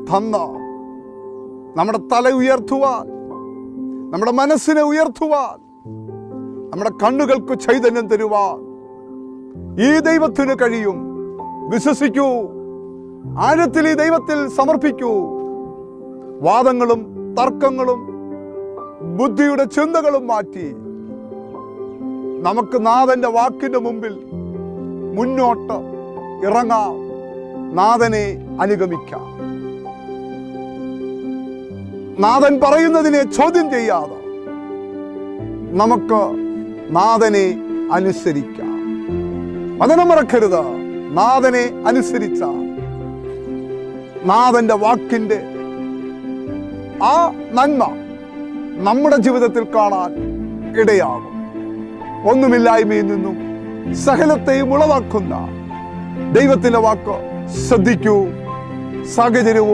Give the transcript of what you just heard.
തന്ന് നമ്മുടെ തല ഉയർത്തുവാൻ, നമ്മുടെ മനസ്സിനെ ഉയർത്തുവാൻ, നമ്മുടെ കണ്ണുകൾക്ക് ചൈതന്യം തരുവാൻ ഈ ദൈവത്തിന് കഴിയും. വിശ്വസിക്കൂ, ആഴത്തിൽ ഈ ദൈവത്തിൽ സമർപ്പിക്കൂ. വാദങ്ങളും തർക്കങ്ങളും ബുദ്ധിയുടെ ചിന്തകളും മാറ്റി നമുക്ക് നാഥന്റെ വാക്കിന്റെ മുമ്പിൽ മുന്നോട്ട് ഇറങ്ങാം, നാഥനെ അനുഗമിക്കാം. നാഥൻ പറയുന്നതിനെ ചോദ്യം ചെയ്യാതെ നമുക്ക് നാഥനെ അനുസരിക്കാം. വചനം മറക്കരുത്, നാഥനെ അനുസരിച്ച നാഥന്റെ വാക്കിന്റെ ആ നന്മ നമ്മുടെ ജീവിതത്തിൽ കാണാൻ ഇടയാകും. ഒന്നുമില്ലായ്മയിൽ നിന്നും സകലത്തെയും ഉളവാക്കുന്ന ദൈവത്തിന്റെ വാക്ക് ശ്രദ്ധിക്കൂ. സാഹചര്യവും